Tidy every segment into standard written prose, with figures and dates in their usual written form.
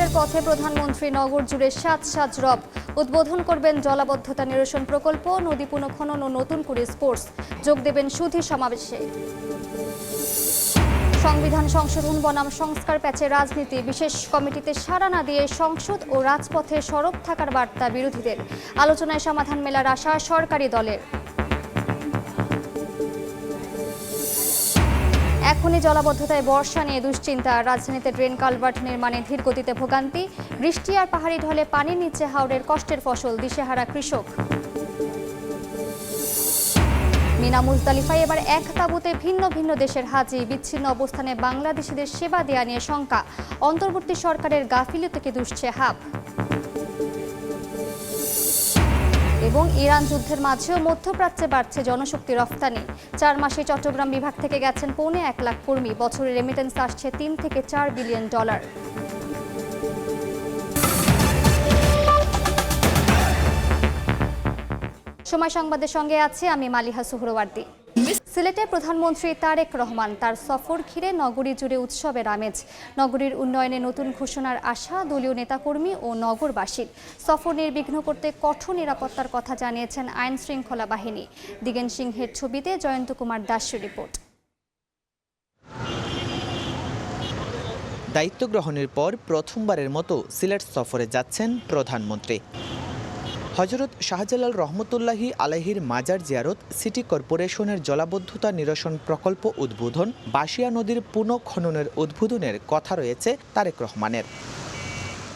সফরের পথে প্রধানমন্ত্রী নগর জুড়ে সাজ রব উদ্বোধন করবেন জলাবদ্ধতা নিরসন প্রকল্প, নদী পুনঃখনন ও নতুন করে স্পোর্টস। যোগ দেবেন সুধী সমাবেশে। সংবিধান সংশোধন বনাম সংস্কার প্যাচে রাজনীতি, বিশেষ কমিটিতে সাড়া না দিয়ে সংসদ ও রাজপথে সরব থাকার বার্তা বিরোধীদের। আলোচনায় সমাধান মেলার আশা সরকারি দলের। এখনই জলাবদ্ধতায় বর্ষা নিয়ে দুশ্চিন্তা, রাজধানীতে ড্রেন কালভার্ট নির্মাণে ধীর গতিতে ভোগান্তি। বৃষ্টি আর পাহাড়ি ঢলে পানির নিচে হাওড়ের কষ্টের ফসল, দিশেহারা কৃষক। মিনা মুজদালিফায় এবার এক তাঁবুতে ভিন্ন ভিন্ন দেশের হাজি, বিচ্ছিন্ন অবস্থানে বাংলাদেশিদের সেবা দেয়া নিয়ে শঙ্কা। অন্তর্বর্তী সরকারের গাফিলতিকে দুষছে হাব। এবং ইরান যুদ্ধের মাঝেও মধ্যপ্রাচ্যে বাড়ছে জনশক্তি রফতানি। 4 মাসে চট্টগ্রাম বিভাগ থেকে গেছেন পৌনে 1 লাখ কর্মী। বছরে রেমিটেন্স আসছে $3 থেকে $4 বিলিয়ন। সময় সংবাদের সঙ্গে আছে আমি মালিহা সুহরওয়ার্দী। সিলেটে প্রধানমন্ত্রী তারেক রহমান, তার সফর ঘিরে নগরী জুড়ে উৎসবের আমেজ। নগরীর উন্নয়নে নতুন ঘোষণার আশা দলীয় নেতাকর্মী ও নগরবাসীর। সফর নির্বিঘ্ন করতে কঠোর নিরাপত্তার কথা জানিয়েছেন আইন শৃঙ্খলা বাহিনী। দিগেন সিংহের ছবিতে জয়ন্ত কুমার দাসের রিপোর্ট। দায়িত্ব গ্রহণের পর প্রথমবারের মতো সিলেট সফরে যাচ্ছেন প্রধানমন্ত্রী। হযরত শাহজালাল রহমতুল্লাহি আলাইহির মাজার জিয়ারত, সিটি কর্পোরেশনের জলাবদ্ধতা নিরসন প্রকল্প উদ্বোধন, বাসিয়া নদীর পুনঃখননের উদ্বোধনের কথা রয়েছে তারেক রহমানের।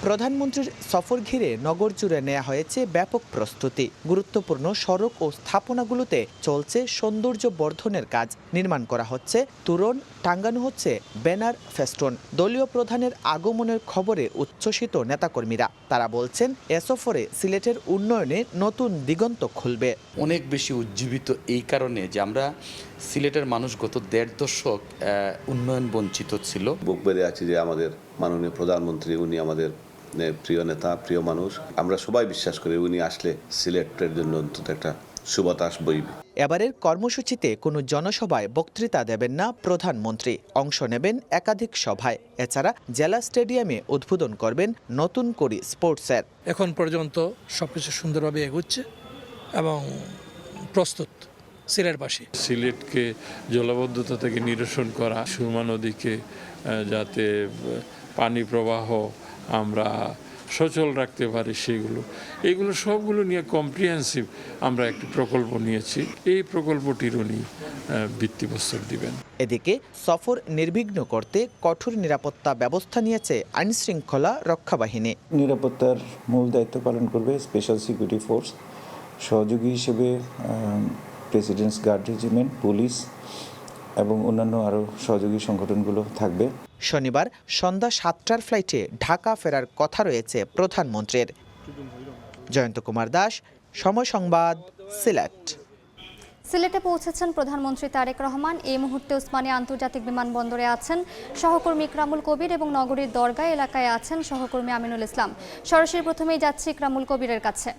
প্রধানমন্ত্রীর সফর ঘিরে নগর জুড়ে নেওয়া হয়েছে ব্যাপক প্রস্তুতি। গুরুত্বপূর্ণ সড়ক ও স্থাপনাগুলোতে চলছে সৌন্দর্য বর্ধনের কাজ। নির্মাণ করা হচ্ছে তোরণ, টাঙ্গানো হচ্ছে ব্যানার, ফেস্টুন। দলীয় প্রধানের আগমনের খবরে উচ্ছ্বসিত নেতাকর্মীরা। তারা বলছেন, এ সফরে সিলেটের উন্নয়নে নতুন দিগন্ত খুলবে। অনেক বেশি উজ্জীবিত এই কারণে যে আমরা সিলেটের মানুষ গত 1.5 দশক উন্নয়ন বঞ্চিত ছিল। বুক বেড়ে আছি যে আমাদের মাননীয় প্রধানমন্ত্রী, উনি আমাদের প্রিয় নেতা, প্রিয় মানুষ। আমরা সবাই বিশ্বাস করি উনি আসলে সিলেটের জন্য অন্তত একটা সুবাতাস বইবে। এবারের কর্মসূচিতে কোনো জনসভায় বক্তৃতা দেবেন না প্রধানমন্ত্রী। অংশ নেবেন একাধিক সভায়। এছাড়া জেলা স্টেডিয়ামে উদ্বোধন করবেন নতুন করে স্পোর্টসের। এখন পর্যন্ত সবকিছু সুন্দরভাবে এগোচ্ছে এবং প্রস্তুত সিলেটবাসী। সিলেটকে জলাবদ্ধতা থেকে নিরসন করা, সুরমা নদীকে যাতে পানি প্রবাহ আমরা সচল রাখতে পারি, এগুলো সবগুলো নিয়ে কম্প্রিহেন্সিভ আমরা একটি প্রকল্প নিয়েছি। এই প্রকল্পটির উনি ভিত্তিপ্রস্তর দিবেন। এদিকে সফর নির্বিঘ্ন করতে কঠোর নিরাপত্তা ব্যবস্থা নিয়েছে আইন শৃঙ্খলা রক্ষা বাহিনী। নিরাপত্তার মূল দায়িত্ব পালন করবে স্পেশাল সিকিউরিটি ফোর্স। সহযোগী হিসেবে প্রেসিডেন্টস গার্ড রেজিমেন্ট, পুলিশ এবং অন্যান্য আরও সহযোগী সংগঠনগুলো থাকবে। শনিবার সন্ধ্যা 7টার ফ্লাইটে ঢাকা ফেরার কথা রয়েছে প্রধানমন্ত্রীর। জয়ন্ত কুমার দাস, সময় সংবাদ, সিলেট। সিলেটে পৌঁছেছেন প্রধানমন্ত্রী তারেক রহমান। এই মুহূর্তে ওসমানী আন্তর্জাতিক বিমানবন্দরে আছেন সহকর্মী ইকরামুল কবির এবং নগরীর দরগা এলাকায় আছেন সহকর্মী আমিনুল ইসলাম। সরাসরি প্রথমেই যাচ্ছি ইকরামুল কবিরের কাছে।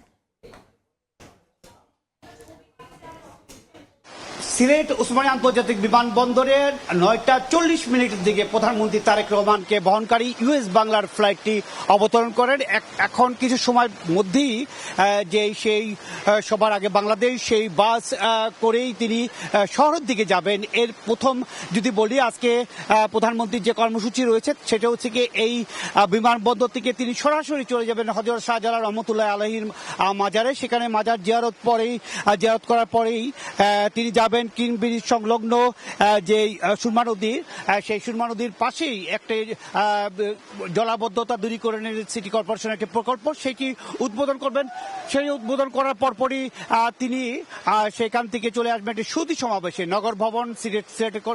সিলেট ওসমানী আন্তর্জাতিক বিমানবন্দরের 9:40 দিকে প্রধানমন্ত্রী তারেক রহমানকে বহনকারী ইউএস বাংলার ফ্লাইটটি অবতরণ করেন। এখন কিছু সময়ের মধ্যেই সেই সবার আগে বাংলাদেশ সেই বাস করেই তিনি শহরের দিকে যাবেন। এর প্রথম যদি বলি, আজকে প্রধানমন্ত্রীর যে কর্মসূচি রয়েছে সেটা হচ্ছে কি, এই বিমানবন্দর থেকে তিনি সরাসরি চলে যাবেন হযরত শাহজালাল রহমতুল্লাহ আলাইহির মাজারে। সেখানে মাজার জিয়ারত করার পরেই তিনি যাবেন কিং ব্রিজ সংলগ্ন যে সুরমা নদী, সেই সুরমা নদীর পাশেই একটি জলাবদ্ধতা দূরীকরণের সিটি কর্পোরেশনের একটি প্রকল্প, সেটি উদ্বোধন করবেন। সেই উদ্বোধন করার পরপরই তিনি সেখান থেকে চলে আসবেন একটি সুধী সমাবেশে, নগর ভবন,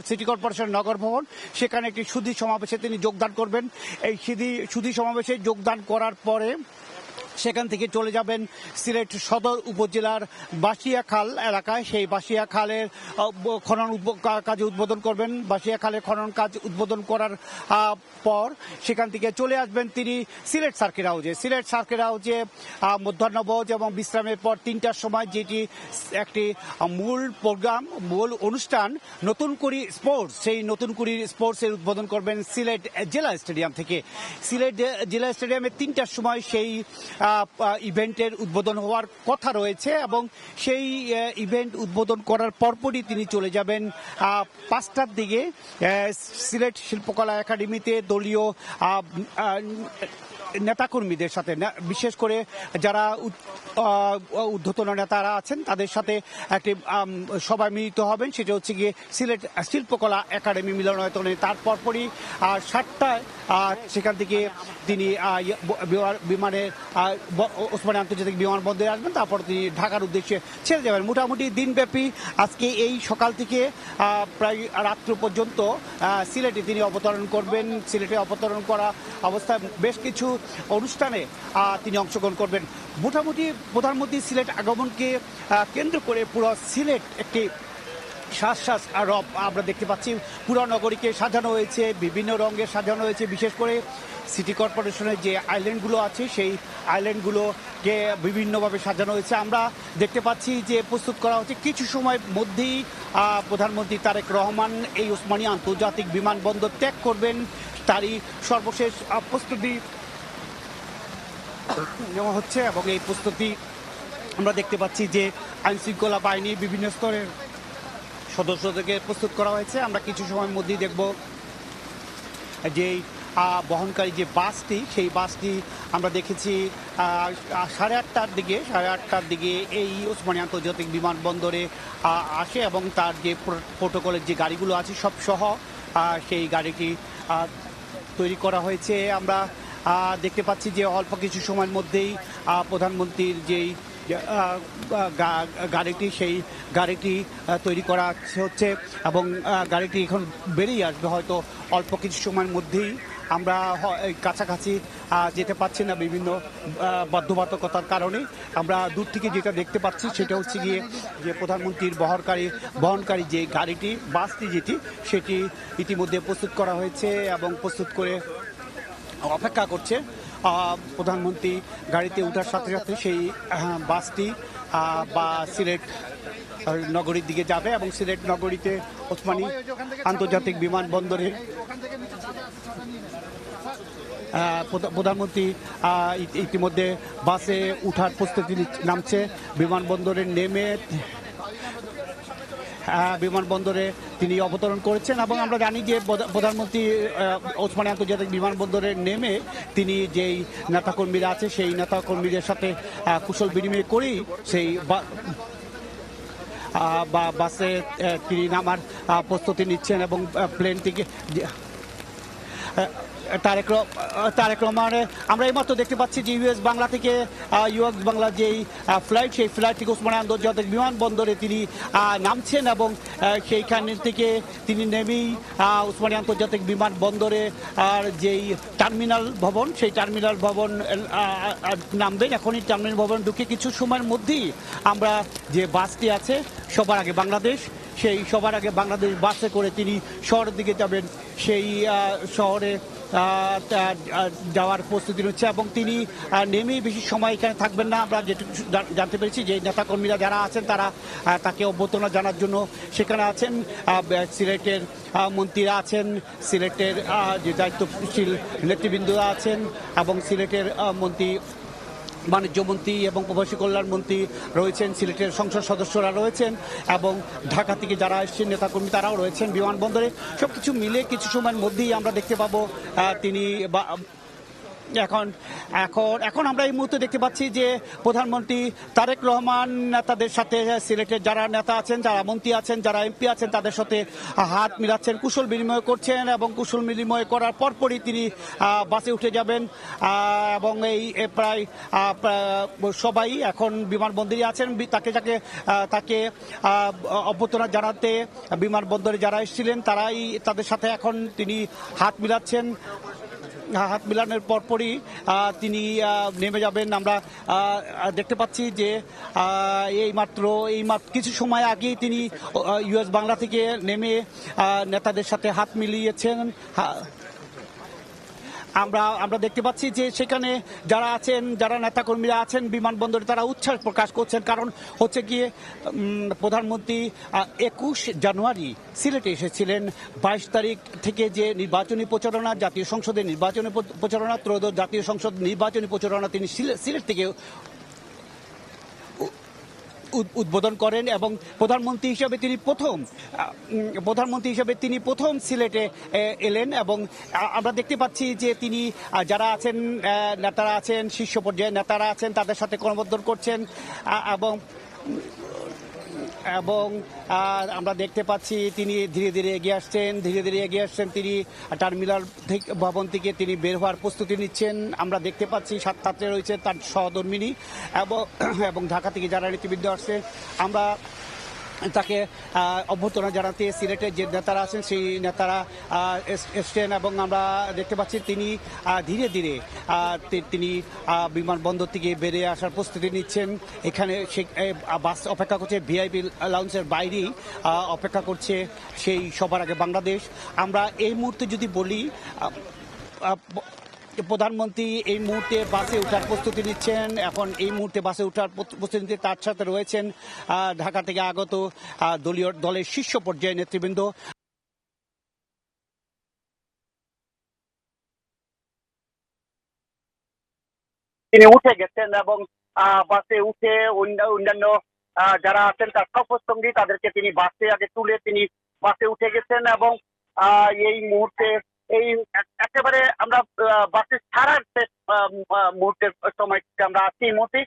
সিটি কর্পোরেশন নগর ভবন। সেখানে একটি সুধী সমাবেশে তিনি যোগদান করবেন। এই সুধী সমাবেশে যোগদান করার পরে সেখান থেকে চলে যাবেন সিলেট সদর উপজেলার বাসিয়াখাল এলাকায়। সেই বাসিয়াখালের খনন কাজ উদ্বোধন করবেন। বাসিয়াখালের খনন কাজ উদ্বোধন করার পর সেখান থেকে চলে আসবেন তিনি সিলেট সার্কিট হাউজে। সিলেট সার্কিট হাউজে মধ্যাহ্নভোজ এবং বিশ্রামের পর 3টার সময় যেটি একটি মূল প্রোগ্রাম, মূল অনুষ্ঠান নতুন কুড়ি স্পোর্টস, সেই নতুন কুড়ি স্পোর্টসের উদ্বোধন করবেন সিলেট জেলা স্টেডিয়াম থেকে। সিলেট জেলা স্টেডিয়ামে 3টার সময় সেই ইভেন্টের উদ্বোধন হওয়ার কথা রয়েছে এবং সেই ইভেন্ট উদ্বোধন করার পরপরই তিনি চলে যাবেন 5টার দিকে সিলেট শিল্পকলা একাডেমিতে দলীয় নেতাকর্মীদের সাথে, বিশেষ করে যারা ঊর্ধ্বতন নেতারা আছেন তাদের সাথে একটি সবাই মিলিত হবেন। সেটা হচ্ছে গিয়ে সিলেট শিল্পকলা একাডেমি মিলনায়তনে। তার পরপরই 7টায় সেখান থেকে তিনি বিমানে ওসমানী আন্তর্জাতিক বিমানবন্দরে আসবেন। তারপর তিনি ঢাকার উদ্দেশ্যে ছেড়ে যাবেন। মোটামুটি দিনব্যাপী আজকে এই সকাল থেকে প্রায় রাত্র পর্যন্ত সিলেটে তিনি অবতরণ করবেন। সিলেটে অবতরণ করা অবস্থায় বেশ কিছু অনুষ্ঠানে তিনি অংশগ্রহণ করবেন। মোটামুটি প্রধানমন্ত্রী সিলেট আগমনকে কেন্দ্র করে পুরো সিলেট একটি শ্বাস রব আমরা দেখতে পাচ্ছি। পুরো নগরীকে সাজানো হয়েছে, বিভিন্ন রঙে সাজানো হয়েছে। বিশেষ করে সিটি কর্পোরেশনের যে আইল্যান্ডগুলো আছে সেই আইল্যান্ডগুলোকে বিভিন্নভাবে সাজানো হয়েছে। আমরা দেখতে পাচ্ছি যে প্রস্তুত করা হচ্ছে। কিছু সময় মধ্যেই প্রধানমন্ত্রী তারেক রহমান এই ওসমানী আন্তর্জাতিক বিমানবন্দর ত্যাগ করবেন। তারই সর্বশেষ প্রস্তুতি নেওয়া হচ্ছে এবং এই প্রস্তুতি আমরা দেখতে পাচ্ছি যে আইনশৃঙ্খলা বাহিনী বিভিন্ন স্তরের সদস্যদেরকে প্রস্তুত করা হয়েছে। আমরা কিছু সময়ের মধ্যেই দেখব যে বহনকারী যে বাসটি, সেই বাসটি আমরা দেখেছি 8:30টার দিকে এই ওসমানী আন্তর্জাতিক বিমানবন্দরে আসে এবং তার যে প্রোটোকলের যে গাড়িগুলো আছে সব সহ সেই গাড়িটি তৈরি করা হয়েছে। আমরা দেখতে পাচ্ছি যে অল্প কিছু সময়ের মধ্যেই প্রধানমন্ত্রীর যেই গাড়িটি, সেই গাড়িটি তৈরি করা হচ্ছে এবং গাড়িটি এখন বেরিয়ে আসবে হয়তো অল্প কিছু সময়ের মধ্যেই। আমরা কাছাকাছি যেতে পারছি না বিভিন্ন বাধ্যবাধকতার কারণে। আমরা দূর থেকে যেটা দেখতে পাচ্ছি সেটা হচ্ছে গিয়ে যে প্রধানমন্ত্রীর বহনকারী যে গাড়িটি, বাসটি যেটি, সেটি ইতিমধ্যে প্রস্তুত করা হয়েছে এবং প্রস্তুত করে অপেক্ষা করছে। প্রধানমন্ত্রী গাড়িতে ওঠার সাথে সাথে সেই বাসটি বা সিলেট নগরীর দিকে যাবে এবং সিলেট নগরীতে ওসমানী আন্তর্জাতিক বিমানবন্দরে প্রধানমন্ত্রী ইতিমধ্যে বাসে ওঠার প্রস্তুতি নামছে। বিমানবন্দরে নেমে বিমানবন্দরে তিনি অবতরণ করেছেন এবং আমরা জানি যে প্রধানমন্ত্রী ওসমানী আন্তর্জাতিক বিমানবন্দরে নেমে তিনি যেই নেতাকর্মীরা আছে সেই নেতাকর্মীদের সাথে কুশল বিনিময় করেই সেই বাসে তিনি নামার প্রস্তুতি নিচ্ছেন এবং প্লেন থেকে তারেক রহমানের আমরা এইমাত্র দেখতে পাচ্ছি যে ইউএস বাংলা থেকে বাংলা যেই ফ্লাইট, সেই ফ্লাইট থেকে ওসমানী আন্তর্জাতিক বিমানবন্দরে তিনি নামছেন এবং সেইখান থেকে তিনি নেমেই ওসমানী আন্তর্জাতিক বিমানবন্দরে আর যেই টার্মিনাল ভবন, সেই টার্মিনাল ভবন নামবেন। এখনই টার্মিনাল ভবন ঢুকে কিছু সময়ের মধ্যেই আমরা যে বাসটি আছে সবার আগে বাংলাদেশ, সেই সবার আগে বাংলাদেশ বাসে করে তিনি শহরের দিকে যাবেন। সেই শহরে যাওয়ার প্রস্তুতি নিচ্ছে এবং তিনি নেমেই বেশি সময় এখানে থাকবেন না। আমরা যেটুকু জানতে পেরেছি যে নেতাকর্মীরা যারা আছেন তারা তাকে অভ্যর্থনা জানার জন্য সেখানে আছেন। সিলেটের মন্ত্রীরা আছেন, সিলেটের যে দায়িত্বশীল নেতৃবৃন্দরা আছেন এবং সিলেটের বাণিজ্য মন্ত্রী এবং প্রবাসী কল্যাণ মন্ত্রী রয়েছেন, সিলেটের সংসদ সদস্যরা রয়েছেন এবং ঢাকা থেকে যারা এসেছেন নেতাকর্মী তারাও রয়েছেন বিমানবন্দরে। সবকিছু মিলে কিছু সময়ের মধ্যেই আমরা দেখতে পাবো তিনি এখন আমরা এই মুহূর্তে দেখতে পাচ্ছি যে প্রধানমন্ত্রী তারেক রহমান নেতাদের সাথে সিলেটের যারা নেতা আছেন, যারা মন্ত্রী আছেন, যারা এমপি আছেন তাদের সাথে হাত মিলাচ্ছেন, কুশল বিনিময় করছেন এবং কুশল বিনিময় করার পরপরই তিনি বাসে উঠে যাবেন এবং এই প্রায় সবাই এখন বিমানবন্দরে আছেন। তাকে অভ্যর্থনা জানাতে বিমানবন্দরে যারা এসেছিলেন তারাই তাদের সাথে এখন তিনি হাত মিলাচ্ছেন। হাত মিলানোর পরপরই তিনি নেমে যাবেন। আমরা দেখতে পাচ্ছি যে এই মাত্র কিছু সময় আগেই তিনি ইউএস বাংলা থেকে নেমে নেতাদের সাথে হাত মিলিয়েছেন। আমরা দেখতে পাচ্ছি যে সেখানে যারা নেতাকর্মীরা আছেন বিমানবন্দরে, তারা উচ্ছ্বাস প্রকাশ করছেন। কারণ হচ্ছে গিয়ে প্রধানমন্ত্রী 21 জানুয়ারি সিলেটে এসেছিলেন। 22 তারিখ থেকে যে নির্বাচনী প্রচারণা, জাতীয় সংসদের নির্বাচনী প্রচারণা, ত্রয়োদশ জাতীয় সংসদ নির্বাচনী প্রচারণা তিনি সিলেট থেকে উদ্বোধন করেন এবং প্রধানমন্ত্রী হিসেবে তিনি প্রথম সিলেটে এলেন। এবং আমরা দেখতে পাচ্ছি যে তিনি যারা আছেন নেতারা আছেন, শীর্ষ পর্যায়ে নেতারা আছেন, তাদের সাথে করমর্দন করছেন এবং আমরা দেখতে পাচ্ছি তিনি ধীরে ধীরে এগিয়ে আসছেন। তিনি টার্মিনাল ভবন থেকে তিনি বের হওয়ার প্রস্তুতি নিচ্ছেন। আমরা দেখতে পাচ্ছি সাথে রয়েছে তার সহধর্মিনী এবং ঢাকা থেকে যারা নেতৃবৃন্দ আসছে। আমরা তাকে অভ্যর্থনা জানাতে সিলেটের যে নেতারা আছেন সেই নেতারা এসছেন এবং আমরা দেখতে পাচ্ছি তিনি ধীরে ধীরে তিনি বিমানবন্দর থেকে বেরিয়ে আসার প্রস্তুতি নিচ্ছেন। এখানে বাস অপেক্ষা করছে, ভিআইপি লাউঞ্জের বাইরেই অপেক্ষা করছে সেই সবার আগে বাংলাদেশ। আমরা এই মুহূর্তে যদি বলি, প্রধানমন্ত্রী এই মুহূর্তে বাসে ওঠার প্রস্তুতি নিচ্ছেন। এখন এই মুহূর্তে বাসে ওঠার প্রস্তুতি নিতে তার সাথে রয়েছেন ঢাকা থেকে আগত দলের শীর্ষ পর্যায়ের নেতৃবৃন্দ। তিনি উঠে গেছেন এবং বাসে উঠে অন্যান্য যারা আছেন তার সফরসঙ্গী, তাদেরকে তিনি বাসে আগে তুলে তিনি বাসে উঠে গেছেন এবং এই মুহূর্তে একেবারে আমরা বাসে ছাড়ার মুহূর্তের সময়টিতে আমরা আছি। এই মুহূর্তে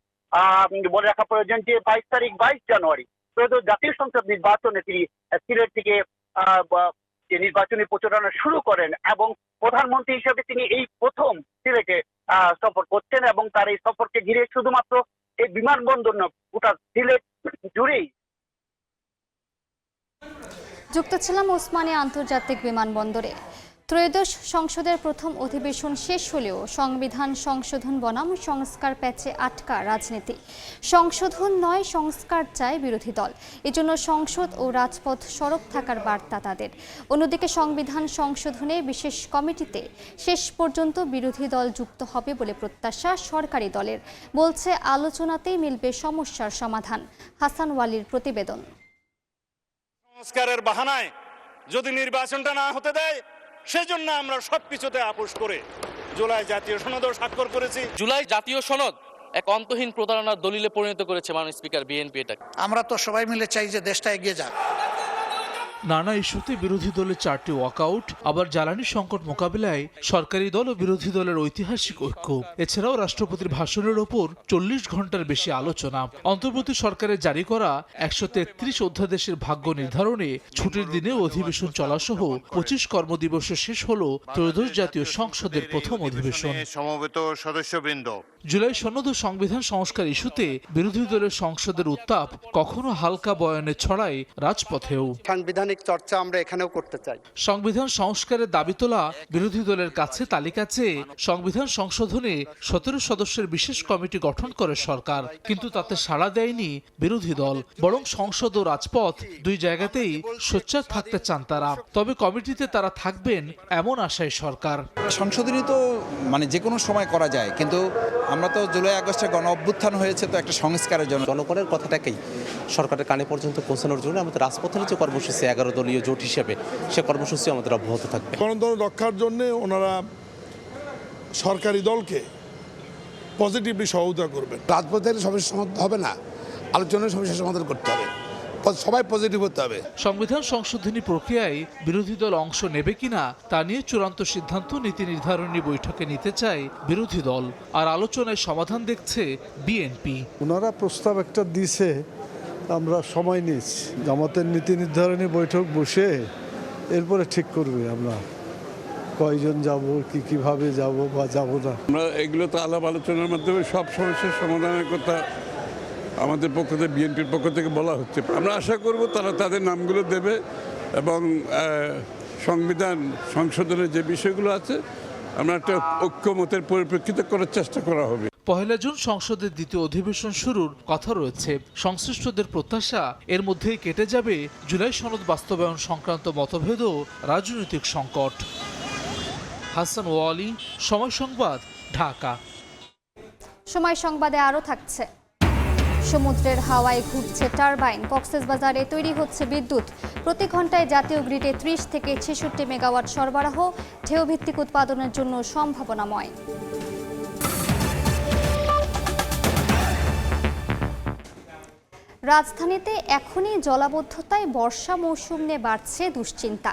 বলে রাখা প্রয়োজন যে 22 জানুয়ারি ত্রয়োদশ জাতীয় সংসদ নির্বাচনে তিনি সিলেট থেকে নির্বাচনী প্রচারণা শুরু করেন এবং প্রধানমন্ত্রী হিসেবে তিনি এই প্রথম সিলেটে সফর করছেন এবং তার এই সফরকে ঘিরে শুধুমাত্র এই বিমানবন্দর নয়, গোটা সিলেট জুড়েই। যুক্ত ছিলাম ওসমানী আন্তর্জাতিক বিমানবন্দরে। ত্রয়োদশ সংসদের প্রথম অধিবেশন শেষ হলেও সংবিধান সংশোধন বনাম সংস্কার প্যাচে আটকা রাজনীতি। সংশোধন নয়, সংস্কার চায় বিরোধী দল। এজন্য সংসদ ও রাজপথ সরব থাকার বার্তা তাদের। অন্যদিকে সংবিধান সংশোধনে বিশেষ কমিটিতে শেষ পর্যন্ত বিরোধী দল যুক্ত হবে বলে প্রত্যাশা সরকারি দলের। বলছে আলোচনাতেই মিলবে সমস্যার সমাধান। হাসান ওয়ালির প্রতিবেদন। সংস্কারের বাহানায় যদি নির্বাচনটা না হতে দেয়, সেজন্য আমরা সবকিছুতে আপোষ করে জুলাই জাতীয় সনদও স্বাক্ষর করেছি। জুলাই জাতীয় সনদ এক অন্তহীন প্রতারণার দলিলে পরিণত করেছে মাননীয় স্পিকার বিএনপি এটাকে। আমরা তো সবাই মিলে চাই যে দেশটা এগিয়ে যাক। নানা ইস্যুতে বিরোধী দলের 4টি ওয়াকআউট, আবার জ্বালানি সংকট মোকাবিলায় সরকারি দল ও বিরোধী দলের ঐতিহাসিক ঐক্য। এছাড়াও রাষ্ট্রপতির ভাষণের ওপর 40 ঘন্টার বেশি আলোচনা। অন্তর্বর্তী সরকারের জারি করা 133 অধ্যাদেশের ভাগ্য নির্ধারণে ছুটির দিনে অধিবেশন চলাসহ 25 কর্মদিবসে শেষ হল ত্রয়োদশ জাতীয় সংসদের প্রথম অধিবেশন। সমবেত সদস্যবৃন্দ, জুলাই সনদ ও সংবিধান সংস্কার ইস্যুতে বিরোধী দলের সংসদের উত্তাপ কখনো হালকা বয়ানে ছড়ায় রাজপথেও। সাংবিধানিক চর্চা আমরা এখানেও করতে চাই। সংবিধান সংস্কারের দাবি তোলা বিরোধী দলের কাছে তালিকা চেয়ে সংবিধান সংশোধনে 17 সদস্যের বিশেষ কমিটি গঠন করে সরকার, কিন্তু তাতে সাড়া দেয়নি বিরোধী দল। বরং সংসদ ও রাজপথ দুই জায়গাতেই সোচ্চার থাকতে চান তারা। তবে কমিটিতে তারা থাকবেন এমন আশায় সরকার। সংশোধনী তো যে কোনো সময় করা যায়, কিন্তু আমরা তো জুলাই আগস্টে গণ অভ্যুত্থান হয়েছে তো একটা সংস্কারের জন্য। জনগণের কথাটাকেই সরকারের কানে পর্যন্ত পৌঁছানোর জন্য আমাদের রাজপথের যে কর্মসূচি 11 দলীয় জোট হিসেবে সে কর্মসূচি আমাদের অব্যাহত থাকবে। গণতন্ত্র রক্ষার জন্য ওনারা সরকারি দলকে পজিটিভলি সহায়তা করবেন। রাজপথের সমস্যা হবে না, আলোচনার সমস্যা সমাধান করতে হবে, সবাই পজিটিভ হতে হবে। সংবিধান সংশোধনী প্রক্রিয়ায় বিরোধী দল অংশ নেবে কিনা তা নিয়ে চূড়ান্ত সিদ্ধান্ত নীতি নির্ধারণী বৈঠকে নিতে চায় বিরোধী দল, আর আলোচনায় সমাধান দেখছে বিএনপি। ওনারা প্রস্তাব একটা দিয়েছে, আমরা সময় নিচ্ছি, জামাতের নীতি নির্ধারণী বৈঠক বসে এরপরে ঠিক করবে আমরা কয়জন যাব, কিভাবে যাব বা যাব না। আমরা এগুলো তো আলাপ আলোচনার মাধ্যমে সব সমস্যার সমাধানের কথা আমাদের পক্ষ থেকে, বিএনপির পক্ষ থেকে বলা হচ্ছে। আমরা আশা করব তারা তাদের নামগুলো দেবে এবং সংবিধান সংশোধনের যে বিষয়গুলো আছে আমরা একটা ঐক্যমতের পরিপ্রেক্ষিতে করার চেষ্টা করা হবে। 1 জুন সংসদের দ্বিতীয় অধিবেশন শুরুর কথা রয়েছে। সংশ্লিষ্টদের প্রত্যাশা এর মধ্যেই কেটে যাবে জুলাই সনদ বাস্তবায়ন সংক্রান্ত মতভেদ ও রাজনৈতিক সংকট। হাসান ওয়ালি, সময় সংবাদ, ঢাকা। সময় সংবাদে আরও থাকছে। সমুদ্রের হাওয়ায় ঘুরছে টারবাইন, কক্সবাজারে তৈরি হচ্ছে বিদ্যুৎ। প্রতি ঘন্টায় জাতীয় গ্রিডে 30 থেকে 66 মেগাওয়াট সরবরাহ, ঢেউ ভিত্তিক উৎপাদনের জন্য সম্ভাবনাময়। রাজধানীতে এখনই জলাবদ্ধতায় বর্ষা মৌসুম নিয়ে বাড়ছে দুশ্চিন্তা।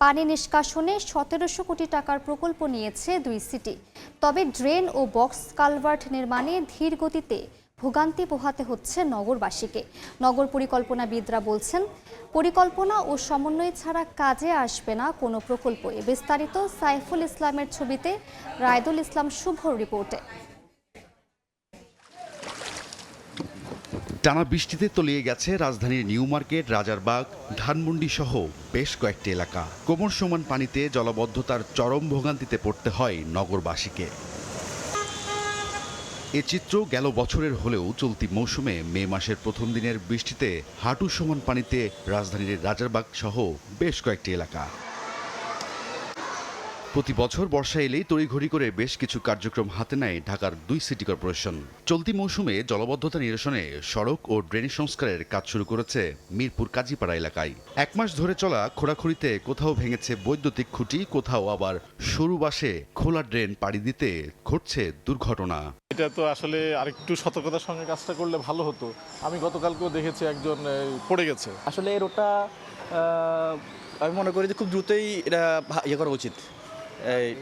পানি নিষ্কাশনে 1700 কোটি টাকার প্রকল্প নিয়েছে 2 সিটি। তবে ড্রেন ও বক্স কালভার্ট নির্মাণে ধীর গতিতে ভোগান্তি পোহাতে হচ্ছে নগরবাসীকে। নগর পরিকল্পনাবিদরা বলছেন, পরিকল্পনা ও সমন্বয় ছাড়া কাজে আসবে না কোনো প্রকল্পই। বিস্তারিত সাইফুল ইসলামের ছবিতে, রায়দুল ইসলাম শুভর রিপোর্টে। টানা বৃষ্টিতে তলিয়ে গেছে রাজধানীর নিউ মার্কেট, রাজারবাগ, ধানমন্ডি সহ বেশ কয়েকটি এলাকা। কোমর সমান পানিতে জলাবদ্ধতার চরম ভোগান্তিতে পড়তে হয় নগরবাসীকে। এ চিত্র গেল বছরের হলেও চলতি মৌসুমে মে মাসের প্রথম দিনের বৃষ্টিতে হাঁটু সমান পানিতে রাজধানীর রাজারবাগ সহ বেশ কয়েকটি এলাকা। প্রতি বছর বর্ষা এলেই তড়িঘড়ি করে বেশ কিছু কার্যক্রম হাতে নেয় ঢাকার 2 সিটি কর্পোরেশন। চলতি মৌসুমে জলাবদ্ধতা নিরসনে সড়ক ও ড্রেনেজ সংস্কারের কাজ শুরু করেছে মিরপুর কাজীপাড়া এলাকায়। 1 মাস ধরে চলা খোঁড়াখুড়িতে কোথাও ভেঙেছে বৈদ্যুতিক খুঁটি, কোথাও আবার সরু বাঁশে খোলা ড্রেন পাড়ি দিতে ঘটছে দুর্ঘটনা। এটা তো আসলে আরেকটু সতর্কতার সঙ্গে কাজটা করলে ভালো হতো। আমি গতকালকেও দেখেছি একজন পড়ে গেছে। আসলে এই রোডটা আমি মনে করি যে খুব দ্রুতই এটা ইয়ে করা উচিত,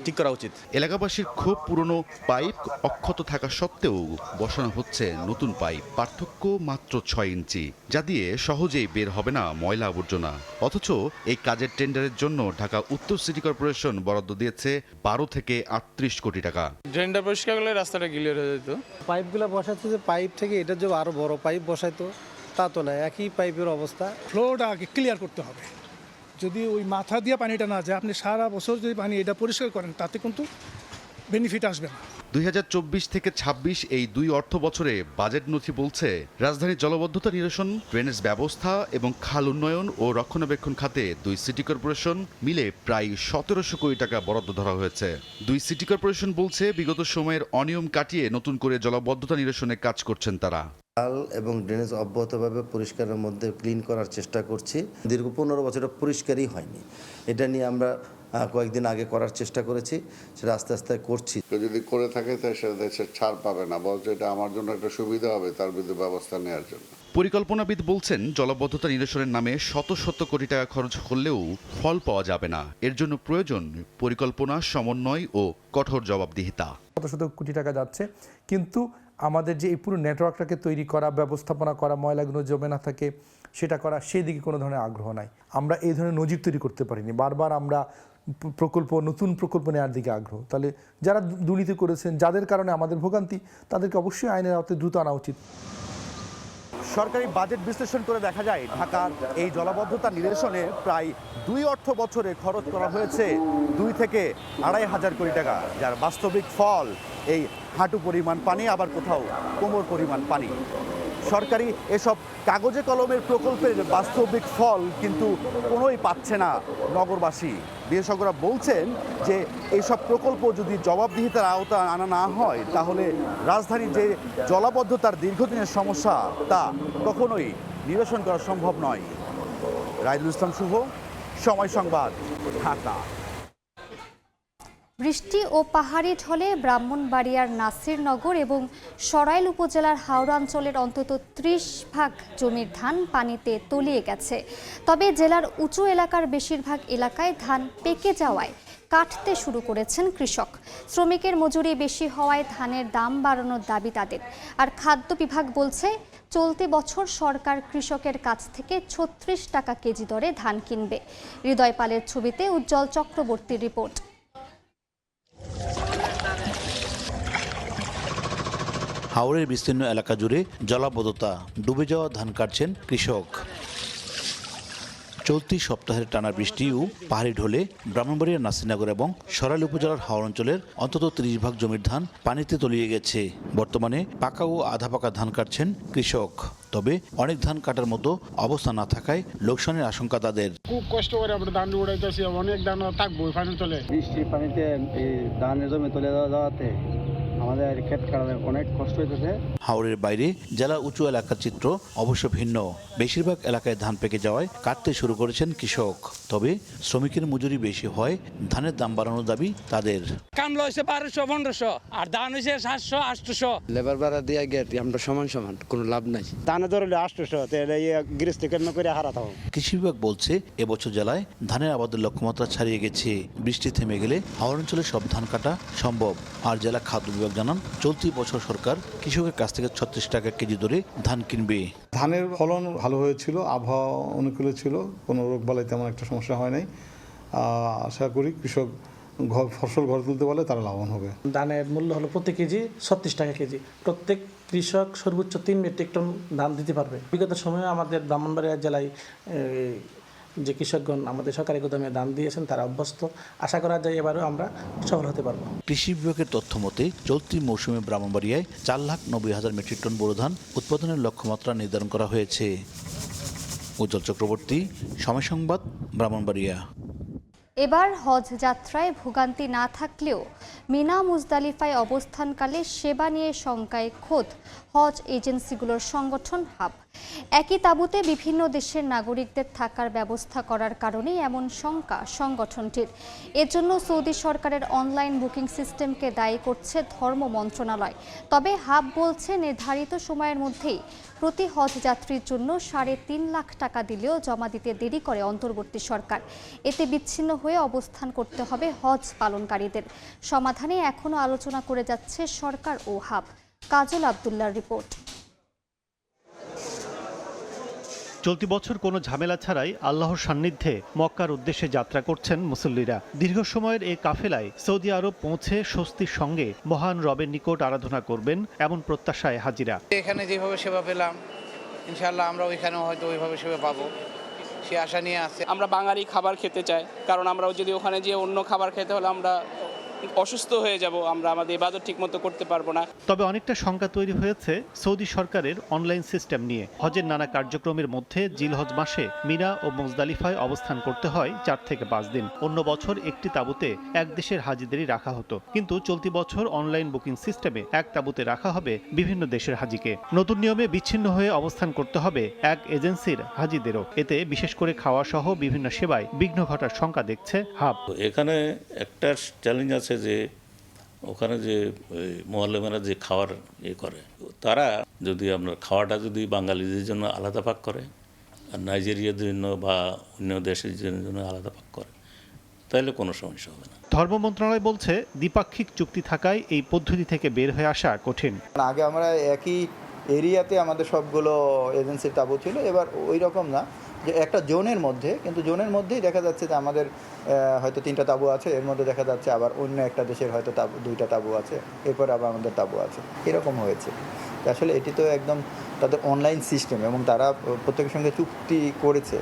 ঠিক করা উচিত। এলাকাবাসীর খুব পুরনো পাইপ অক্ষত থাকা সত্ত্বেও বসানো হচ্ছে নতুন পাইপ। পার্থক্য মাত্র 6 ইঞ্চি, যা দিয়ে সহজেই বের হবে না ময়লা আবর্জনা। অথচ এই কাজের টেন্ডারের জন্য ঢাকা উত্তর সিটি কর্পোরেশন বরাদ্দ দিয়েছে 12 থেকে 38 কোটি টাকা। ড্রেনটা পরিষ্কার করলে রাস্তাটা ক্লিয়ার হয়ে যেত। পাইপগুলো বসাচ্ছে যে পাইপ থেকে এটা যে আরো বড় পাইপ বসাইতো, তা তো না, একই পাইপের অবস্থা। ফ্লোটা আগে ক্লিয়ার করতে হবে। যদি ওই মাথা দিয়ে পানিটা না যায়, আপনি সারা বছর যদি পানি এটা পরিষ্কার করেন, তাতে কিন্তু বেনিফিট আসবে না। 2024 থেকে 26 এই 2 অর্থ বছরে বাজেট নথি বলছে, রাজধানীর জলাবদ্ধতা নিরসন, ড্রেনেজ ব্যবস্থা এবং খাল উন্নয়ন ও রক্ষণাবেক্ষণ খাতে 2 সিটি কর্পোরেশন মিলে প্রায় 1700 কোটি টাকা বরাদ্দ ধরা হয়েছে। 2 সিটি কর্পোরেশন বলছে, বিগত সময়ের অনিয়ম কাটিয়ে নতুন করে জলাবদ্ধতা নিরসনে কাজ করছেন তারা। খাল এবং ড্রেনেজ অব্যাহতভাবে পরিষ্কারের মধ্যে ক্লিন করার চেষ্টা করছি। দীর্ঘ 15 বছরে পরিষ্কারই হয়নি। এটা নিয়ে আমরা কয়েকদিন আগে করার চেষ্টা করেছি, সেটা আস্তে আস্তে করছি। যদি করে থাকে তাহলে সে দেশের ছাড় পাবে না, বলছে এটা আমার জন্য একটা সুবিধা হবে তার বিরুদ্ধে ব্যবস্থা নেওয়ার জন্য। পরিকল্পনাবিদ বলছেন, জলাবদ্ধতা নিরসনের নামে শত শত কোটি টাকা খরচ করলেও ফল পাওয়া যাবে না। এর জন্য প্রয়োজন পরিকল্পনা, সমন্বয় ও কঠোর জবাবদিহিতা। শত শত কোটি টাকা যাচ্ছে, কিন্তু আমাদের যে এই পুরো নেটওয়ার্কটাকে তৈরি করা, ব্যবস্থাপনা করা, ময়লাগুলো জমে না থাকে সেটা করা, সেই দিকে কোনো ধরনের আগ্রহ নাই। আমরা এই ধরনের নজির তৈরি করতে পারিনি। বারবার আমরা নতুন প্রকল্প নেওয়ার দিকে আগ্রহ। তাহলে যারা দুর্নীতি করেছেন, যাদের কারণে আমাদের ভোগান্তি, তাদেরকে অবশ্যই আইনের আওতায় দ্রুত আনা উচিত। সরকারি বাজেট বিশ্লেষণ করে দেখা যায়, ঢাকার এই জলাবদ্ধতা নিরসনে প্রায় 2 অর্থ বছরে খরচ করা হয়েছে 2 থেকে 2500 কোটি টাকা, যার বাস্তবিক ফল এই হাঁটু পরিমাণ পানি, আবার কোথাও কোমর পরিমাণ পানি। সরকারি এসব কাগজে কলমের প্রকল্পের বাস্তবিক ফল কিন্তু কোনোই পাচ্ছে না নগরবাসী। বিশেষজ্ঞরা বলছেন যে এইসব প্রকল্প যদি জবাবদিহিতার আওতায় আনা না হয়, তাহলে রাজধানীর যে জলাবদ্ধতার দীর্ঘদিনের সমস্যা তা কখনোই নিরসন করা সম্ভব নয়। রায়দুল ইসলাম শুভ, সময় সংবাদ, ঢাকা। বৃষ্টি ও পাহাড়ি ঢলে ব্রাহ্মণবাড়িয়ার নাসিরনগর এবং সরাইল উপজেলার হাওড়া অঞ্চলের অন্তত 30% জমির ধান পানিতে তলিয়ে গেছে। তবে জেলার উঁচু এলাকার বেশিরভাগ এলাকায় ধান পেকে যাওয়ায় কাটতে শুরু করেছেন কৃষক। শ্রমিকের মজুরি বেশি হওয়ায় ধানের দাম বাড়ানোর দাবি তাদের। আর খাদ্য বিভাগ বলছে, চলতি বছর সরকার কৃষকের কাছ থেকে 36 টাকা কেজি দরে ধান কিনবে। হৃদয় পালের ছবিতে উজ্জ্বল চক্রবর্তীর রিপোর্ট। হাওড়ের বিস্তীর্ণ এলাকা জুড়ে জলাবদ্ধতা, ডুবে যাওয়া ধান কাটছেন কৃষক। চলতি সপ্তাহের টানা বৃষ্টি ও পাহাড়ি ঢলে ব্রাহ্মণবাড়িয়ার নাসিরনগর এবং সরাইল উপজেলার হাওর অঞ্চলের অন্তত 30 ভাগ জমির ধান পানিতে তলিয়ে গেছে। বর্তমানে পাকা ও আধা পাকা ধান কাটছেন কৃষক। তবে অনেক ধান কাটার মতো অবস্থা না থাকায় লোকসানের আশঙ্কা তাদের। খুব কষ্ট করে আমরা ধান উড়াইতেছি, অনেক ধান থাকবো পানি চলে। বৃষ্টির পানিতে এই ধানের জমি তুলে যাওয়াতে আমাদের ক্ষেত কাটাতে অনেক কষ্ট হইতেছে। হাওরের বাইরে জেলা উঁচু এলাকার চিত্র অবশ্য ভিন্ন। বেশিরভাগ এলাকায় ধান পেকে যাওয়ায় কাটতে শুরু করেছেন কৃষক। তবে শ্রমিকের মজুরি বেশি হয়, ধানের দাম বাড়ানোর দাবি তাদের। কামলা হয়েছে 1200-1500 আর ধান হয়েছে 700-800। লেবার ভাড়া দিয়ে গেট আমরা সমান সমান, কোনো লাভ নাই। ধানে ধরলে 800 গৃহস্থ কেন করে হারাতে হবে। কৃষি বিভাগ বলছে এবছর জেলায় ধানের আবাদের লক্ষ্যমাত্রা ছাড়িয়ে গেছে। বৃষ্টি থেমে গেলে হাওর অঞ্চলে সব ধান কাটা সম্ভব। আর জেলা খাদ্য বিভাগ জানান, চলতি বছর সরকার কৃষকের কাছ থেকে 36 টাকা কেজি দরে ধান কিনবে। ধানের ফলন ভালো হয়েছিল, আবহাওয়া অনুকূলে ছিল, কোনো রোগবালাই তেমন একটা সমস্যা হয় নাই। আশা করি কৃষক ফসল ঘরে তুলতে পারলে তারা লাভবান হবে। ধানের মূল্য হলো প্রতি কেজি 36 টাকা কেজি। প্রত্যেক কৃষক সর্বোচ্চ 3 মেট্রিক টন ধান দিতে পারবে। বিগত সময়ে আমাদের ব্রাহ্মণবাড়িয়া জেলায় যে কৃষকগণ আমাদের সরকারি গুদামে ধান দিয়েছেন তারা অভ্যস্ত। আশা করা যায় এবারও আমরা সফল হতে পারব। কৃষি বিভাগের তথ্য মতে চলতি মৌসুমে ব্রাহ্মণবাড়িয়ায় 4,90,000 মেট্রিক টন বোরো ধান উৎপাদনের লক্ষ্যমাত্রা নির্ধারণ করা হয়েছে। উজ্জ্বল চক্রবর্তী, সময় সংবাদ, ব্রাহ্মণবাড়িয়া। এবার হজ যাত্রায় ভোগান্তি না থাকলেও মিনা মুজদালিফায় অবস্থানকালে সেবা নিয়ে শঙ্কায় খোদ হজ এজেন্সিগুলোর সংগঠন হাব। একই তাঁবুতে বিভিন্ন দেশের নাগরিকদের থাকার ব্যবস্থা করার কারণে এমন শঙ্কা সংগঠনটির। এজন্য সৌদি সরকারের অনলাইন বুকিং সিস্টেমকে দায়ী করছে ধর্ম মন্ত্রণালয়। তবে হাব বলছে নির্ধারিত সময়ের মধ্যেই প্রতি হজ যাত্রীর জন্য 3.5 লাখ টাকা দিলেও জমা দিতে দেরি করে অন্তর্বর্তী সরকার। এতে বিচ্ছিন্ন হয়ে অবস্থান করতে হবে হজ পালনকারীদের। সমাধানে এখনও আলোচনা করে যাচ্ছে সরকার ও হাব। কাজল আব্দুল্লাহর রিপোর্ট। চলতি বছর কোনো ঝামেলা ছাড়াই আল্লাহর সান্নিধ্যে মক্কার উদ্দেশ্যে যাত্রা করছেন মুসল্লিরা। দীর্ঘ সময়ের এই কাফেলায় সৌদি আরব পৌঁছে স্বস্তির সঙ্গে মহান রবের নিকট আরাধনা করবেন এমন প্রত্যাশায় হাজিরা। এখানে যেভাবে সেবা পেলাম ইনশাআল্লাহ আমরা ওইখানেও হয়তো ওইভাবে সেবা পাবো, সে আশা নিয়ে আছে। আমরা বাঙালি খাবার খেতে চাই, কারণ আমরা যদি ওখানে গিয়ে অন্য খাবার খেতে হলে আমরা অসুস্থ হয়ে যাব, আমরা আমাদের ইবাদত ঠিকমতো করতে পারবো না। তবে অনেকটা শঙ্কা তৈরি হয়েছে সৌদি সরকারের অনলাইন সিস্টেম নিয়ে। হজের নানা কার্যক্রমের মধ্যে জিলহজ মাসে মিনা ও মুজদালিফায় অবস্থান করতে হয় 4 থেকে 5 দিন। অন্য বছর একটি তাঁবুতে এক দেশের হাজিদেরই রাখা হতো, কিন্তু চলতি বছর অনলাইন বুকিং সিস্টেমে এক তাঁবুতে রাখা হবে বিভিন্ন দেশের হাজিকে। নতুন নিয়মে বিচ্ছিন্ন হয়ে অবস্থান করতে হবে এক এজেন্সির হাজিদেরও। এতে বিশেষ করে খাওয়া সহ বিভিন্ন সেবায় বিঘ্ন ঘটার শঙ্কা দেখছে হাব। এখানে একটা চ্যালেঞ্জ আছে যে ওখানে যে মোয়াল্লেমেরা যে খাওয়ার করে, তারা যদি আমরা খাওয়াটা যদি বাঙালিদের জন্য আলাদা পাক করে আর নাইজেরিয়ার জন্য বা অন্য দেশের জন্য আলাদা পাক করে, তাহলে কোনো সমস্যা হবে না। ধর্ম মন্ত্রণালয় বলছে দ্বিপাক্ষিক চুক্তি থাকায় এই পদ্ধতি থেকে বের হয়ে আসা কঠিন। আগে আমরা একই এরিয়াতে আমাদের সবগুলো এজেন্সির তাঁবু ছিল, এবার ওই রকম না যে একটা জোনের মধ্যে, কিন্তু জোনের মধ্যেই দেখা যাচ্ছে যে আমাদের হয়তো 3টা তাঁবু আছে, এর মধ্যে দেখা যাচ্ছে আবার অন্য একটা দেশের হয়তো 2টা তাঁবু আছে, এরপর আবার আমাদের তাঁবু আছে, এরকম হয়েছে। আসলে এটি তো একদম তাদের অনলাইন সিস্টেম এবং তারা প্রত্যেকের সঙ্গে চুক্তি করেছে।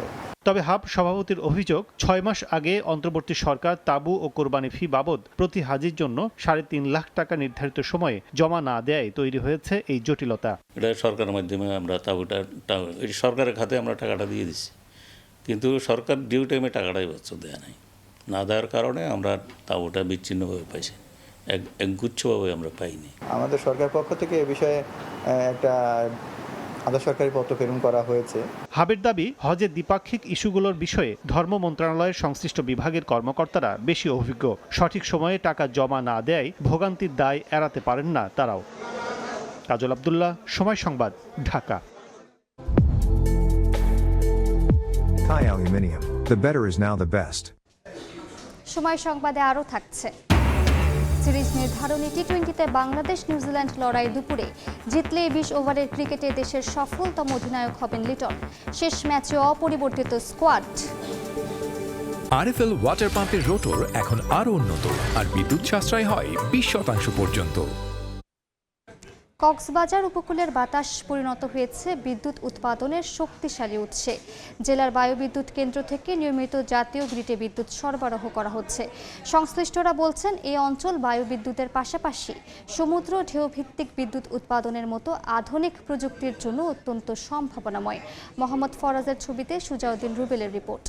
তবে হাব সভাপতির অভিযোগ, 6 মাস আগে অন্তর্বর্তী সরকার তাঁবু ও কোরবানি ফি বাবদ প্রতি হাজির জন্য 3.5 লাখ টাকা নির্ধারিত সময়ে জমা না দেয় তৈরি হয়েছে এই জটিলতা। এটা সরকারের মাধ্যমে আমরা তাঁবুটা সরকারের খাতে আমরা টাকাটা দিয়ে দিচ্ছি, কিন্তু সরকার ডিউ টাইমে টাকাটাই দেয় নাই। না দেওয়ার কারণে আমরা তাঁবুটা বিচ্ছিন্নভাবে পাইছি, একগুচ্ছভাবে আমরা পাইনি। আমাদের সরকার পক্ষ থেকে এ বিষয়ে একটা আধা সরকারি পত্র প্রেরণ করা হয়েছে। হাবের দাবি, হজের দ্বিপাক্ষিক ইস্যুগুলোর বিষয়ে ধর্ম মন্ত্রণালয়ের সংশ্লিষ্ট বিভাগের কর্মকর্তারা বেশি অভিজ্ঞ। সঠিক সময়ে টাকা জমা না দেয় ভোগান্তির দায় এড়াতে পারেন না তারাও। কাজল আব্দুল্লাহ, সময় সংবাদ, Dhaka. Thai Aluminium. The better is now the best. সময় সংবাদে আরও থাকছে। সিরিজ নির্ধারণী টি-20তে বাংলাদেশ নিউজিল্যান্ড লড়াই দুপুরে। জিতলে 20 ওভারের ক্রিকেটে দেশের সফলতম অধিনায়ক হবেন লিটন। শেষ ম্যাচে অপরিবর্তিত স্কোয়াড। আরএফএল ওয়াটার পাম্পের রোটর এখন আরো উন্নত আর বিদ্যুৎ সাশ্রয় হয় 20% পর্যন্ত। কক্সবাজার উপকূলের বাতাস পরিণত হয়েছে বিদ্যুৎ উৎপাদনের শক্তিশালী উৎসে। জেলার বায়ুবিদ্যুৎ কেন্দ্র থেকে নিয়মিত জাতীয় গ্রিডে বিদ্যুৎ সরবরাহ করা হচ্ছে। সংশ্লিষ্টরা বলছেন এই অঞ্চল বায়ুবিদ্যুতের পাশাপাশি সমুদ্র ঢেউ ভিত্তিক বিদ্যুৎ উৎপাদনের মতো আধুনিক প্রযুক্তির জন্য অত্যন্ত সম্ভাবনাময়। মোহাম্মদ ফরাজের ছবিতে সুজাউদ্দিন রুবেলের রিপোর্ট।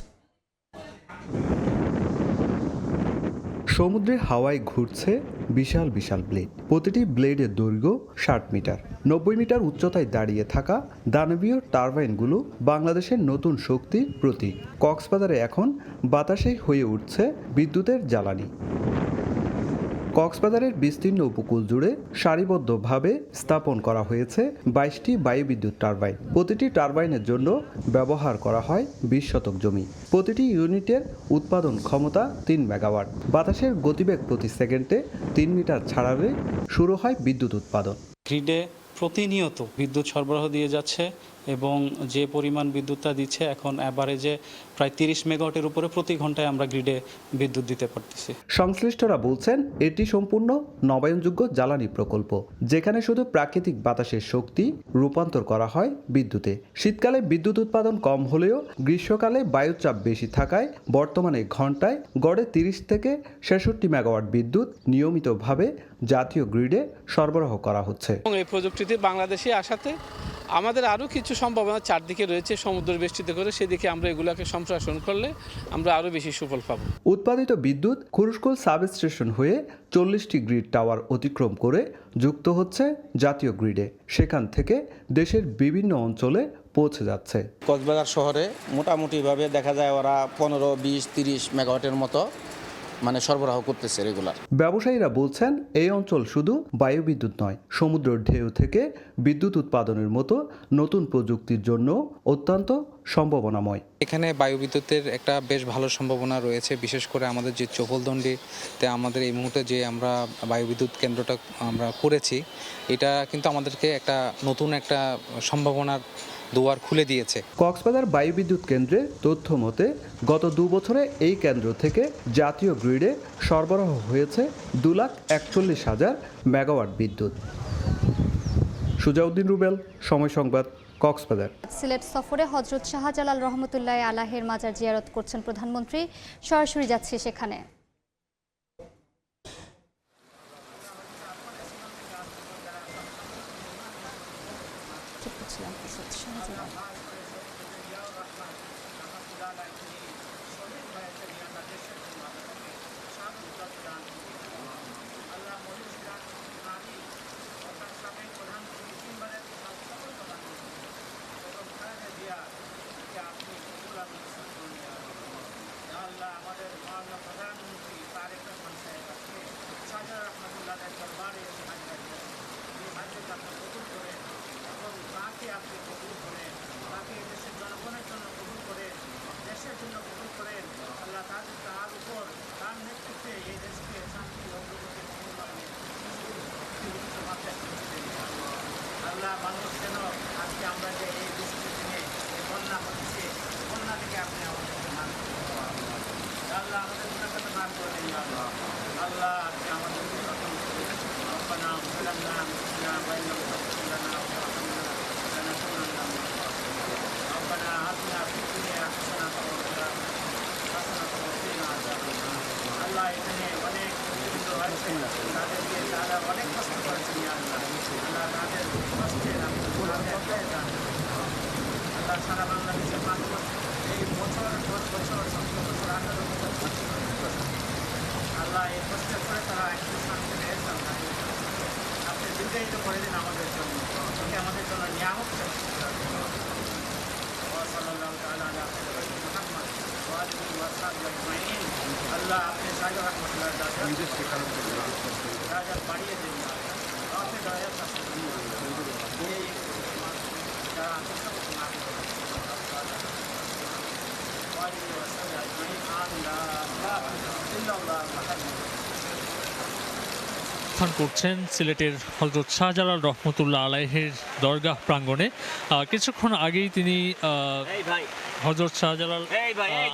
সমুদ্রের হাওয়ায় ঘুরছে বিশাল বিশাল ব্লেড। প্রতিটি ব্লেডের দৈর্ঘ্য 60 মিটার। 90 মিটার উচ্চতায় দাঁড়িয়ে থাকা দানবীয় টারবাইনগুলো বাংলাদেশের নতুন শক্তির প্রতীক। কক্সবাজারে এখন বাতাসে হয়ে উঠছে বিদ্যুতের জ্বালানি। কক্সবাজারের বিস্তীর্ণ উপকূল জুড়ে সারিবদ্ধভাবে স্থাপন করা হয়েছে 22টি বায়ুবিদ্যুৎ টারবাইন। প্রতিটি টারবাইনের জন্য ব্যবহার করা হয় 20 শতক জমি। প্রতিটি ইউনিটের উৎপাদন ক্ষমতা 3 মেগাওয়াট। বাতাসের গতিবেগ প্রতি সেকেন্ডে 3 মিটার ছাড়ালে শুরু হয় বিদ্যুৎ উৎপাদন। গ্রিডে প্রতিনিয়ত বিদ্যুৎ সরবরাহ দিয়ে যাচ্ছে এবং যে পরিমাণ বিদ্যুৎটা দিচ্ছে এখন অ্যাভারেজে প্রায় 30 মেগাওয়াটের উপরে প্রতি ঘন্টায় আমরা গ্রিডে বিদ্যুৎ দিতে পারতেছি। সংশ্লিষ্টরা বলছেন এটি সম্পূর্ণ নবায়নযোগ্য জ্বালানি প্রকল্প, যেখানে শুধু প্রাকৃতিক বাতাসের শক্তি রূপান্তর করা হয় বিদ্যুতে। শীতকালে বিদ্যুৎ উৎপাদন কম হলেও গ্রীষ্মকালে বায়ুচাপ বেশি থাকায় বর্তমানে ঘন্টায় গড়ে 30 থেকে 66 মেগাওয়াট বিদ্যুৎ নিয়মিতভাবে জাতীয় গ্রিডে সরবরাহ করা হচ্ছে। এই প্রযুক্তিতে বাংলাদেশে আসাতে আমাদের আরও কিছু সম্ভাবনা চারদিকে রয়েছে সমুদ্র বেষ্টিত করে, সেদিকে আমরা এগুলোকে সম্প্রসারণ করলে আমরা আরও বেশি সুফল পাব। উৎপাদিত বিদ্যুৎ খুরুশকুল সাব স্টেশন হয়ে 40টি গ্রিড টাওয়ার অতিক্রম করে যুক্ত হচ্ছে জাতীয় গ্রিডে। সেখান থেকে দেশের বিভিন্ন অঞ্চলে পৌঁছে যাচ্ছে। কক্সবাজার শহরে মোটামুটিভাবে দেখা যায় ওরা 15, 20, 30 মেগাওয়াটের মতো সরবরাহ করতেছে রেগুলার। ব্যবসায়ীরা বলছেন এই অঞ্চল শুধু বায়ুবিদ্যুৎ নয়, সমুদ্র ঢেউ থেকে বিদ্যুৎ উৎপাদনের মতো নতুন প্রযুক্তির জন্য অত্যন্ত সম্ভাবনাময়। এখানে বায়ুবিদ্যুতের একটা বেশ ভালো সম্ভাবনা রয়েছে, বিশেষ করে আমাদের যে চৌহলদণ্ডিতে আমাদের এই মুহূর্তে যে আমরা বায়ুবিদ্যুৎ কেন্দ্রটা আমরা করেছি, এটা কিন্তু আমাদেরকে একটা নতুন একটা সম্ভাবনার দুয়ার খুলে দিয়েছে। কক্সবাজার বায়ুবিদ্যুৎ কেন্দ্রে তথ্য মতে গত 2 বছরে এই কেন্দ্র থেকে জাতীয় গ্রিডে সরবরাহ হয়েছে 2,41,000 মেগাওয়াট বিদ্যুৎ। সুজাউদ্দিন রুবেল, সময় সংবাদ, কক্সবাজার। সিলেট সফরে হযরত শাহজালাল রহমতুল্লাহ আলাইহির মাজার জিয়ারত করছেন প্রধানমন্ত্রী। সরাসরি যাচ্ছে সেখানে। মানুষ যেন আজকে আমরা যে এই বৃষ্টির দিনে বন্যা হচ্ছে, বন্যা থেকে আপনি আমাদেরকে মান আল্লাহ আমাদের গুণাকে মান করে দিন। আল্লাহ আপনি আমাদের ربنا اغفر لنا ذنوبنا وإن لم تغفر لنا وترحمنا لنكونن من الخاسرين. ربنا آتنا في الدنيا حسنة وفي الآخرة حسنة وقنا عذاب النار. আল্লাহ এখানে অনেক প্রতিবন্ধ হয়েছে, তাদেরকে তারা অনেক কষ্ট করেছেন। আল্লাহ তাদের কষ্টের আল্লাহ সারা বাংলাদেশের মানুষ এই বছর 10 বছর 17 বছর 18 বছর আল্লাহ এই কষ্টের পরে তারা একটু শান্তি পেয়েছে। আপনি দীর্ঘায়িত করে দিন আমাদের জন্য, আমাদের জন্য নিয়ামক আল্লাহ আপনি সাজা রহমতুল্লাহ বাড়িয়ে দিন। অবস্থান করছেন সিলেটের হযরত শাহজালাল রহমতুল্লাহ আলাইহির দরগাহ প্রাঙ্গণে। কিছুক্ষণ আগেই তিনি হযরত শাহজালাল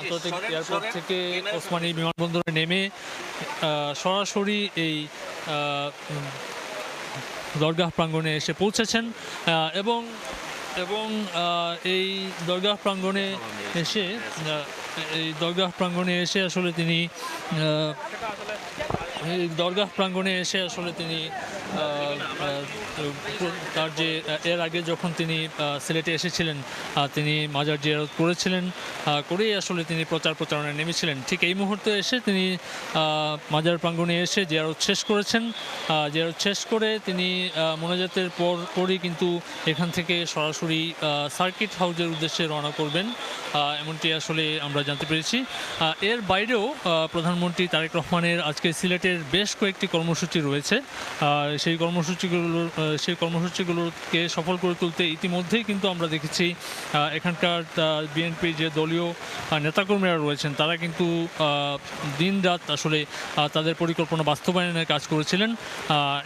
আন্তর্জাতিক এয়ারপোর্ট থেকে ওসমানী বিমানবন্দরে নেমে সরাসরি এই দরগাহ প্রাঙ্গণে এসে পৌঁছেছেন এবং এই দরগাহ প্রাঙ্গণে এসে আসলে তিনি তার যে এর আগে যখন তিনি সিলেটে এসেছিলেন তিনি মাজার জিয়ারত করেছিলেন, করেই আসলে তিনি প্রচারণায় নেমেছিলেন। ঠিক এই মুহূর্তে এসে তিনি মাজার প্রাঙ্গণে এসে জিয়ারত শেষ করেছেন। জিয়ারত শেষ করে তিনি মোনাজাতের পরই কিন্তু এখান থেকে সরাসরি সার্কিট হাউসের উদ্দেশ্যে রওনা করবেন, এমনটি আসলে আমরা জানতে পেরেছি। এর বাইরেও প্রধানমন্ত্রী তারেক রহমানের আজকে সিলেটের বেশ কয়েকটি কর্মসূচি রয়েছে। সেই কর্মসূচিগুলোকে সফল করে তুলতে ইতিমধ্যেই কিন্তু আমরা দেখেছি এখানকার বিএনপির যে দলীয় নেতাকর্মীরা রয়েছেন তারা কিন্তু দিনরাত আসলে তাদের পরিকল্পনা বাস্তবায়নের কাজ করেছিলেন।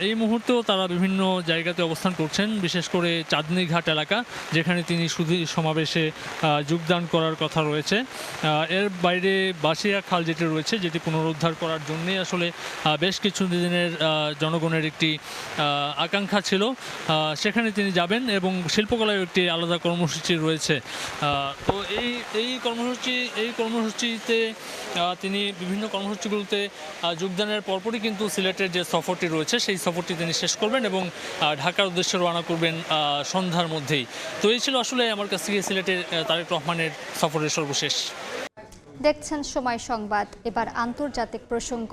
এই মুহূর্তেও তারা বিভিন্ন জায়গাতে অবস্থান করছেন, বিশেষ করে চাঁদনী ঘাট এলাকা, যেখানে তিনি শুধু সমাবেশে যোগদান করার কথা রয়েছে। এর বাইরে বাসিয়া খাল যেটি রয়েছে, যেটি পুনরুদ্ধার করার জন্যই আসলে বেশ কিছু দিনের জনগণের একটি আকাঙ্ক্ষা ছিল, সেখানে তিনি যাবেন এবং শিল্পকলায় একটি আলাদা কর্মসূচি রয়েছে। তো এই কর্মসূচিতে তিনি বিভিন্ন কর্মসূচিগুলোতে যোগদানের পরপরই কিন্তু সিলেটের যে সফরটি রয়েছে সেই সফরটি তিনি শেষ করবেন এবং ঢাকার উদ্দেশ্যে রওনা করবেন সন্ধ্যার মধ্যেই। তো এই ছিল আসলে আমার কাছ থেকে সিলেটের তারেক রহমানের সফরের সর্বশেষ। দেখছেন সময় সংবাদ। এবার আন্তর্জাতিক প্রসঙ্গ।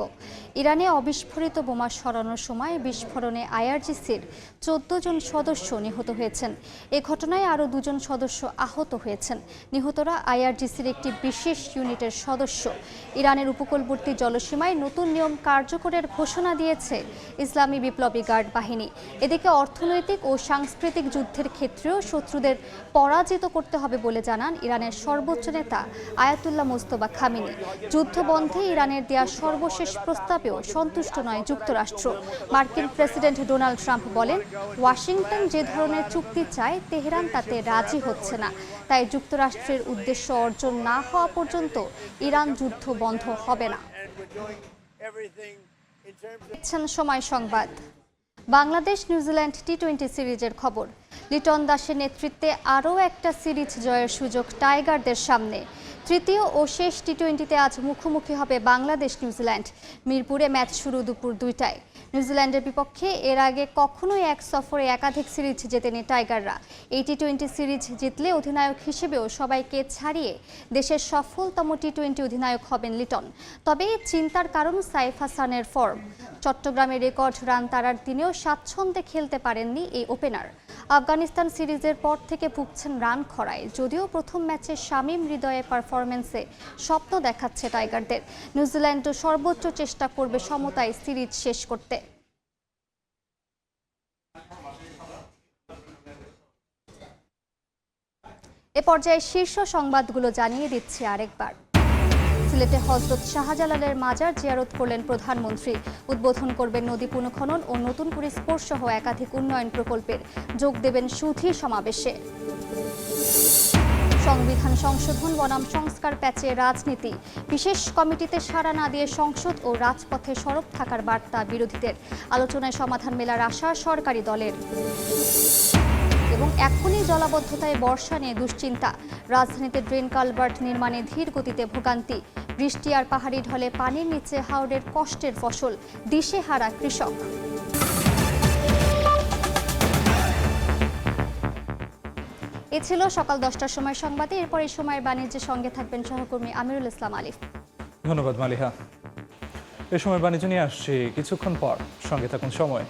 ইরানে অবিস্ফোরিত বোমা সরানোর সময় বিস্ফোরণে আইআরজিসির 14 জন সদস্য নিহত হয়েছেন। এ ঘটনায় আরও 2 জন সদস্য আহত হয়েছেন। নিহতরা আইআরজিসির একটি বিশেষ ইউনিটের সদস্য। ইরানের উপকূলবর্তী জলসীমায় নতুন নিয়ম কার্যকরের ঘোষণা দিয়েছে ইসলামী বিপ্লবী গার্ড বাহিনী। এদিকে অর্থনৈতিক ও সাংস্কৃতিক যুদ্ধের ক্ষেত্রেও শত্রুদের পরাজিত করতে হবে বলে জানান ইরানের সর্বোচ্চ নেতা আয়াতুল্লাহ মোস্তফা খামেনি। যুদ্ধ বন্ধে ইরানের দেয়া সর্বশেষ প্রস্তাবেও সন্তুষ্ট নয় যুক্তরাষ্ট্র। মার্কিন প্রেসিডেন্ট ডোনাল্ড ট্রাম্প বলেন, ওয়াশিংটন যে ধরনের চুক্তি চায় তেহরান তাতে রাজি হচ্ছে না। তাই যুক্তরাষ্ট্রের উদ্দেশ্য অর্জন না হওয়া পর্যন্ত ইরান যুদ্ধ বন্ধ হবে না। সময় সংবাদ। বাংলাদেশ নিউজিল্যান্ড টি-20 সিরিজের খবর। লিটন দাসের নেতৃত্বে আরও একটা সিরিজ জয়ের সুযোগ টাইগারদের সামনে। তৃতীয় ও শেষ টি-20তে আজ মুখোমুখি হবে বাংলাদেশ নিউজিল্যান্ড। মিরপুরে ম্যাচ শুরু দুপুর 2টায়। নিউজিল্যান্ডের বিপক্ষে এর আগে কখনোই এক সফরে একাধিক সিরিজ জেতেনি টাইগাররা। এই টি-20 সিরিজ জিতলে অধিনায়ক হিসেবেও সবাইকে ছাড়িয়ে দেশের সফলতম টি-20 অধিনায়ক হবেন লিটন। তবে চিন্তার কারণ সাইফ হাসানের ফর্ম। চট্টগ্রামের রেকর্ড রান তাড়ার দিনেও স্বাচ্ছন্দ্যে খেলতে পারেননি এই ওপেনার। আফগানিস্তান সিরিজের পর থেকে ভুগছেন রান খরায়। যদিও প্রথম ম্যাচে শামীম হৃদয়ের পারফরম্যান্সে স্বপ্ন দেখাচ্ছে টাইগারদের। নিউজিল্যান্ডও সর্বোচ্চ চেষ্টা করবে সমতায় সিরিজ শেষ করতে। এ পর্যায়ে শীর্ষ সংবাদগুলো জানিয়ে দিচ্ছি আরেকবার। সিলেটে হযরত শাহজালালের মাজার জিয়ারত করলেন প্রধানমন্ত্রী। উদ্বোধন করবেন নদী পুনঃখনন ও নতুন করে স্পোর্টস সহ একাধিক উন্নয়ন প্রকল্পের। যোগ দেবেন সুধী সমাবেশে। সংবিধান সংশোধন বনাম সংস্কার প্যাচে রাজনীতি। বিশেষ কমিটিতে সাড়া না দিয়ে সংসদ ও রাজপথে সরব থাকার বার্তা বিরোধীদের। আলোচনায় সমাধান মেলার আশা সরকারি দলের। এবং এখনই জলাবদ্ধতায় বর্ষা নিয়ে দুশ্চিন্তা। রাজধানীতে ড্রেন কালভার্ট নির্মাণে ধীর গতিতে ভোগান্তি। বৃষ্টি আর পাহাড়ি ঢলে পানির নিচে হাওড়ের কষ্টের ফসল। দিশেহারা কৃষক। এ ছিল সকাল 10টার সময় সংবাদে। এরপর এই সময়ের বাণিজ্যের সঙ্গে থাকবেন সহকর্মী আমিরুল ইসলাম আলিফ। ধন্যবাদ মালিহা। এ সময় বাণিজ্য নিয়ে আসছি কিছুক্ষণ পর। সঙ্গে থাকুন সময়।